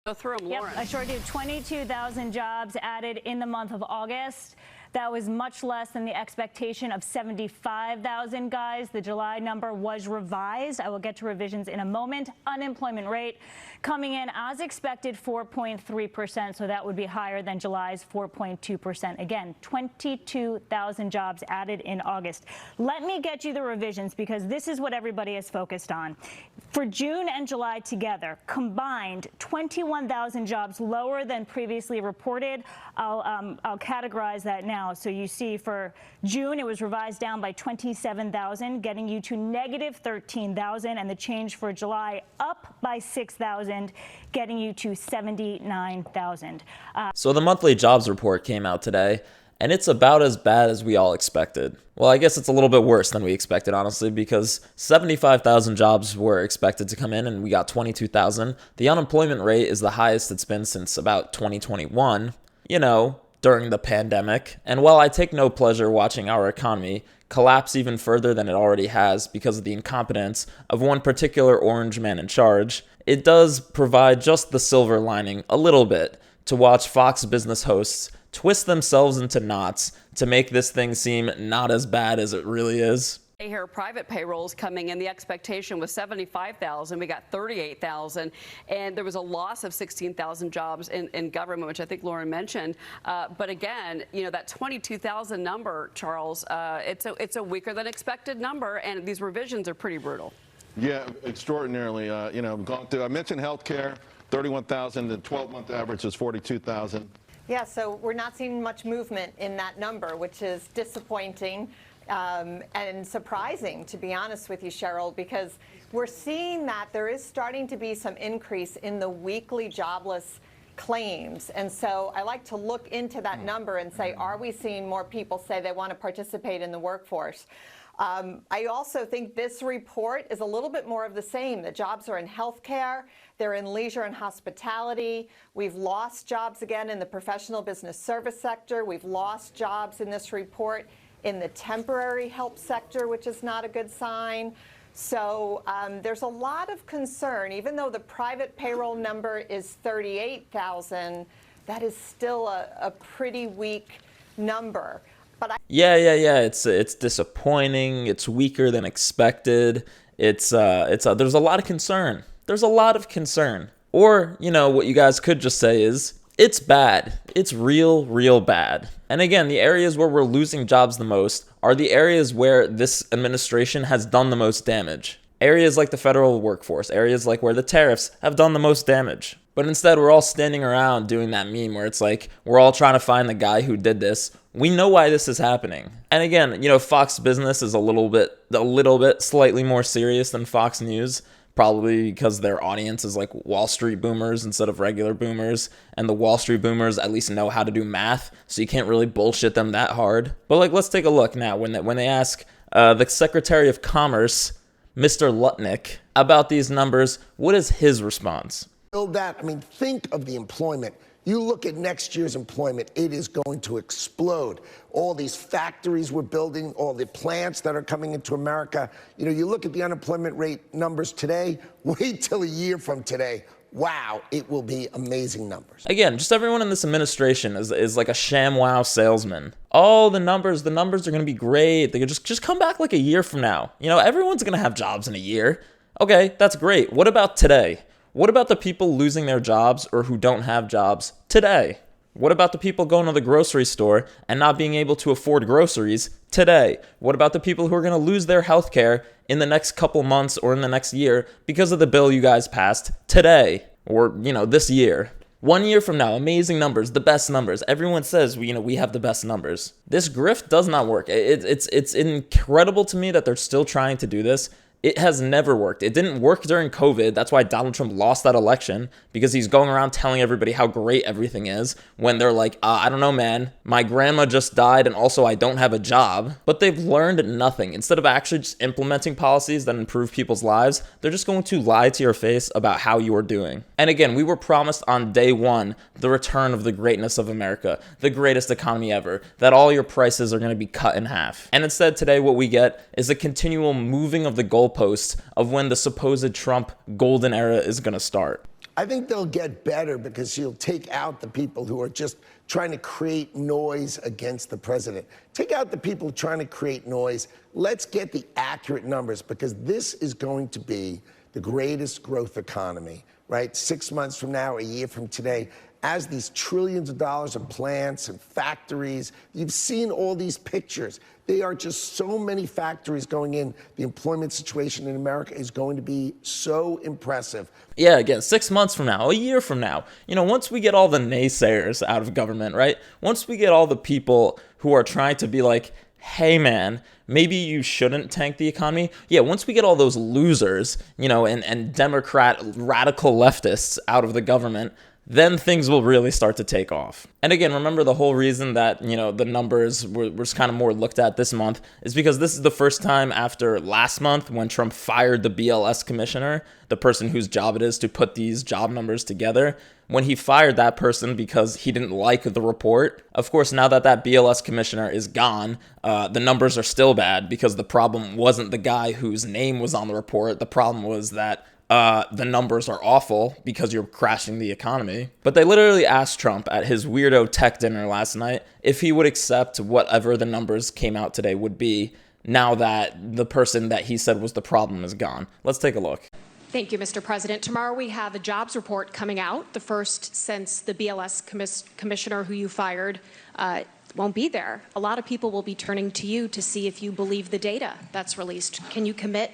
Go through them, Yep, Lauren. I sure do. 22,000 jobs added in the month of August. That was much less than the expectation of 75,000, guys. The July number was revised. I will get to revisions in a moment. Unemployment rate coming in as expected, 4.3%. So that would be higher than July's 4.2%. Again, 22,000 jobs added in August. Let me get you the revisions because this is what everybody is focused on. For June and July together, combined 21,000 jobs lower than previously reported. I'll categorize that now. So you see for June, it was revised down by 27,000, getting you to negative 13,000, and the change for July up by 6,000, getting you to 79,000. So the monthly jobs report came out today, and it's about as bad as we all expected. Well, I guess it's a little bit worse than we expected, honestly, because 75,000 jobs were expected to come in, and we got 22,000. The unemployment rate is the highest it's been since about 2021. You know, during the pandemic. And while I take no pleasure watching our economy collapse even further than it already has because of the incompetence of one particular orange man in charge, it does provide just the silver lining a little bit to watch Fox Business hosts twist themselves into knots to make this thing seem not as bad as it really is. Here, private payrolls coming in. The expectation was 75,000. We got 38,000, and there was a loss of 16,000 jobs in government, which I think Lauren mentioned. But again, you know, that 22,000 number, Charles, it's a weaker than expected number, and these revisions are pretty brutal. Yeah, extraordinarily. You know, gone through. I mentioned healthcare, 31,000. The 12-month average is 42,000. Yeah, so we're not seeing much movement in that number, which is disappointing. And surprising, to be honest with you, Cheryl, because we're seeing that there is starting to be some increase in the weekly jobless claims. And so I like to look into that number and say, are we seeing more people say they want to participate in the workforce? I also think this report is a little bit more of the same. The jobs are in healthcare, they're in leisure and hospitality. We've lost jobs again in the professional business service sector. We've lost jobs in this report in the temporary help sector, which is not a good sign. So there's a lot of concern. Even though the private payroll number is 38,000, that is still a pretty weak number. But Yeah. It's disappointing. It's weaker than expected. There's a lot of concern. There's a lot of concern. Or, you know, what you guys could just say is, it's bad. It's real bad. And again, the areas where we're losing jobs the most are the areas where this administration has done the most damage. Areas like the federal workforce, areas like where the tariffs have done the most damage. But instead, we're all standing around doing that meme where it's like, we're all trying to find the guy who did this. We know why this is happening. And again, you know, Fox Business is a little bit slightly more serious than Fox News. Probably because their audience is like Wall Street boomers instead of regular boomers. And the Wall Street boomers at least know how to do math, so you can't really bullshit them that hard. But like, let's take a look now. When they ask the Secretary of Commerce, Mr. Lutnick, about these numbers, what is his response? Build that. I mean, think of the employment. You look at next year's employment, it is going to explode. All these factories we're building, all the plants that are coming into America. You know, you look at the unemployment rate numbers today, wait till a year from today. Wow, it will be amazing numbers. Again, just everyone in this administration is like a ShamWow salesman. Oh, the numbers are going to be great. They could just come back like a year from now. You know, everyone's going to have jobs in a year. Okay, that's great. What about today? What about the people losing their jobs or who don't have jobs today? What about the people going to the grocery store and not being able to afford groceries today? What about the people who are going to lose their health care in the next couple months or in the next year because of the bill you guys passed today or, you know, this year? 1 year from now, amazing numbers, the best numbers. Everyone says, we have the best numbers. This grift does not work. It's incredible to me that they're still trying to do this. It has never worked. It didn't work during COVID. That's why Donald Trump lost that election, because he's going around telling everybody how great everything is when they're like, I don't know, man. My grandma just died and also I don't have a job. But they've learned nothing. Instead of actually just implementing policies that improve people's lives, they're just going to lie to your face about how you are doing. And again, we were promised on day one the return of the greatness of America, the greatest economy ever, that all your prices are going to be cut in half. And instead today what we get is a continual moving of the goalposts of when the supposed Trump golden era is going to start. I think they'll get better because she'll take out the people who are just trying to create noise against the president. Take out the people trying to create noise. Let's get the accurate numbers, because this is going to be the greatest growth economy, right? 6 months from now, a year from today, as these trillions of dollars of plants and factories. You've seen all these pictures. There are just so many factories going in. The employment situation in America is going to be so impressive. Yeah, again, 6 months from now, a year from now, once we get all the naysayers out of government, right? Once we get all the people who are trying to be like, hey man, maybe you shouldn't tank the economy. Yeah, once we get all those losers, and Democrat radical leftists out of the government, then things will really start to take off. And again, remember the whole reason that, the numbers were kind of more looked at this month is because this is the first time after last month when Trump fired the BLS commissioner, the person whose job it is to put these job numbers together. When he fired that person because he didn't like the report, of course, now that that BLS commissioner is gone, the numbers are still bad because the problem wasn't the guy whose name was on the report. The problem was that the numbers are awful because you're crashing the economy. But they literally asked Trump at his weirdo tech dinner last night if he would accept whatever the numbers came out today would be now that the person that he said was the problem is gone. Let's take a look. Thank you, Mr. President. Tomorrow we have a jobs report coming out, the first since the BLS commissioner who you fired won't be there. A lot of people will be turning to you to see if you believe the data that's released. Can you commit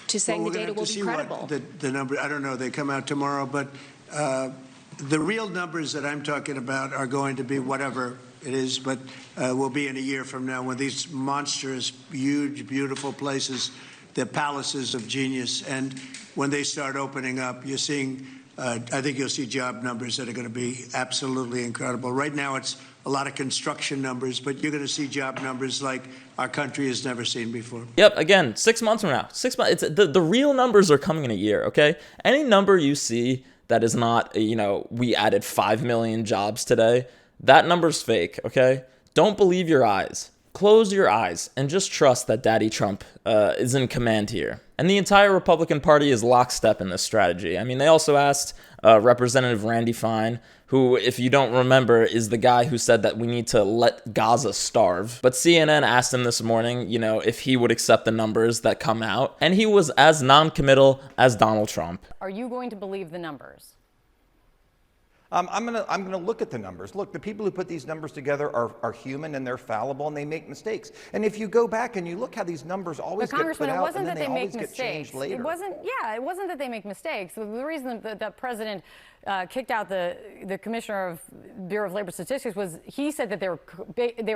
to saying the data will be credible? The number, I don't know, they come out tomorrow, but the real numbers that I'm talking about are going to be whatever it is, but will be in a year from now when these monstrous, huge, beautiful places, they're palaces of genius, and when they start opening up, you're seeing, I think you'll see job numbers that are going to be absolutely incredible. Right now, it's a lot of construction numbers, but you're going to see job numbers like our country has never seen before. Yep, again, 6 months from now. 6 months. It's the real numbers are coming in a year, okay? Any number you see that is not, we added 5 million jobs today, that number's fake, okay? Don't believe your eyes. Close your eyes and just trust that Daddy Trump is in command here. And the entire Republican Party is lockstep in this strategy. I mean, they also asked Representative Randy Fine, who, if you don't remember, is the guy who said that we need to let Gaza starve. But CNN asked him this morning, if he would accept the numbers that come out. And he was as non-committal as Donald Trump. Are you going to believe the numbers? I'm gonna look at the numbers. Look, the people who put these numbers together are human and they're fallible and they make mistakes. And if you go back and you look how these numbers always get put out and then they always get changed later. It wasn't that they make mistakes. The reason that the president kicked out the commissioner of Bureau of Labor Statistics was he said that they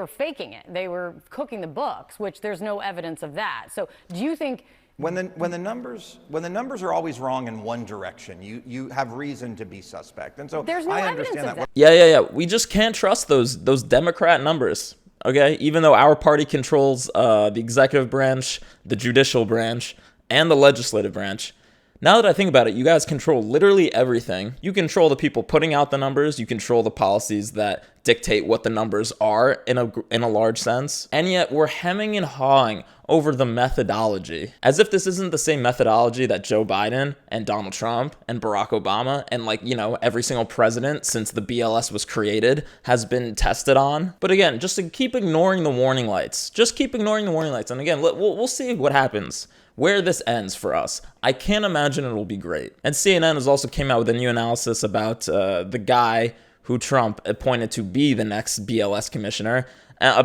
were faking it. They were cooking the books, which there's no evidence of that. So do you think? When the numbers are always wrong in one direction, you have reason to be suspect, and so there's no I evidence understand of that. Yeah. We just can't trust those Democrat numbers. Okay, even though our party controls the executive branch, the judicial branch, and the legislative branch. Now that I think about it, you guys control literally everything. You control the people putting out the numbers. You control the policies that dictate what the numbers are in a large sense. And yet we're hemming and hawing over the methodology, as if this isn't the same methodology that Joe Biden and Donald Trump and Barack Obama and every single president since the BLS was created has been tested on. But again, just to keep ignoring the warning lights. Just keep ignoring the warning lights. And again, we'll see what happens. Where this ends for us. I can't imagine it'll be great. And CNN has also came out with a new analysis about the guy who Trump appointed to be the next BLS commissioner.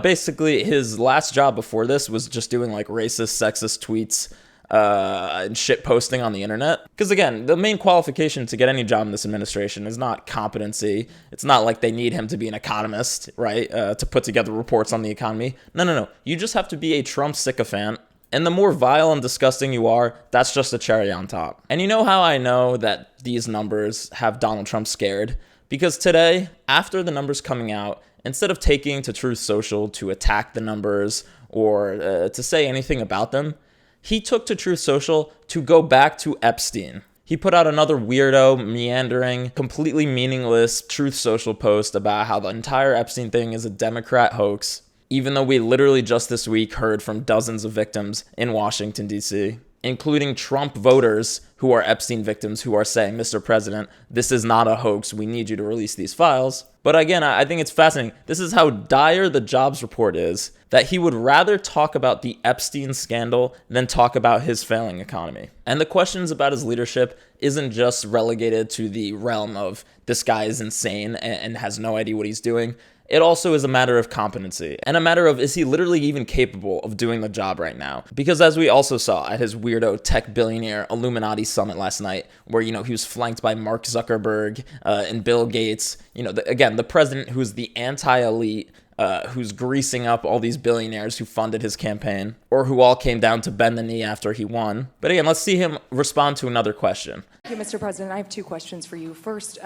Basically, his last job before this was just doing racist, sexist tweets and shit posting on the internet. Because again, the main qualification to get any job in this administration is not competency. It's not like they need him to be an economist, right? To put together reports on the economy. No. You just have to be a Trump sycophant. And the more vile and disgusting you are, that's just a cherry on top. And you know how I know that these numbers have Donald Trump scared? Because today, after the numbers coming out, instead of taking to Truth Social to attack the numbers or to say anything about them, he took to Truth Social to go back to Epstein. He put out another weirdo, meandering, completely meaningless Truth Social post about how the entire Epstein thing is a Democrat hoax, even though we literally just this week heard from dozens of victims in Washington, D.C. including Trump voters who are Epstein victims who are saying, Mr. President, this is not a hoax. We need you to release these files. But again, I think it's fascinating. This is how dire the jobs report is, that he would rather talk about the Epstein scandal than talk about his failing economy. And the questions about his leadership isn't just relegated to the realm of this guy is insane and has no idea what he's doing. It also is a matter of competency and a matter of, is he literally even capable of doing the job right now? Because as we also saw at his weirdo tech billionaire Illuminati summit last night, where, he was flanked by Mark Zuckerberg and Bill Gates, again, the president who's the anti-elite, who's greasing up all these billionaires who funded his campaign, or who all came down to bend the knee after he won. But again, let's see him respond to another question. Thank you, Mr. President. I have two questions for you. First,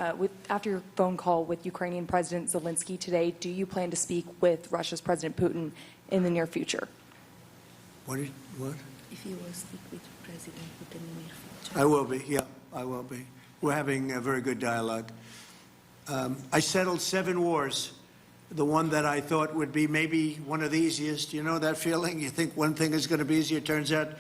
after your phone call with Ukrainian President Zelensky today, do you plan to speak with Russia's President Putin in the near future? What? If you will speak with President Putin in the near future. I will be, yeah, I will be. We're having a very good dialogue. I settled 7 wars. The one that I thought would be maybe one of the easiest. You know that feeling? You think one thing is going to be easier, it turns out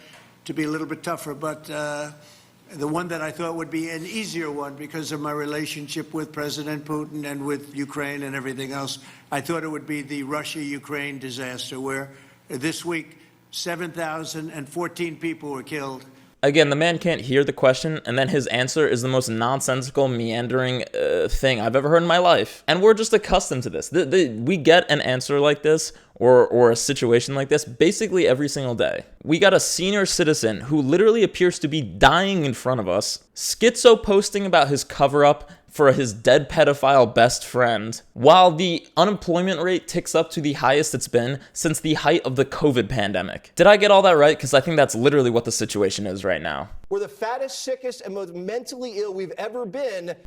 to be a little bit tougher. But the one that I thought would be an easier one because of my relationship with President Putin and with Ukraine and everything else, I thought it would be the Russia-Ukraine disaster, where this week 7,014 people were killed. Again, the man can't hear the question, and then his answer is the most nonsensical, meandering thing I've ever heard in my life. And we're just accustomed to this. We get an answer like this, or a situation like this, basically every single day. We got a senior citizen who literally appears to be dying in front of us, schizo posting about his cover-up for his dead pedophile best friend, while the unemployment rate ticks up to the highest it's been since the height of the COVID pandemic. Did I get all that right? Because I think that's literally what the situation is right now. We're the fattest, sickest, and most mentally ill we've ever been.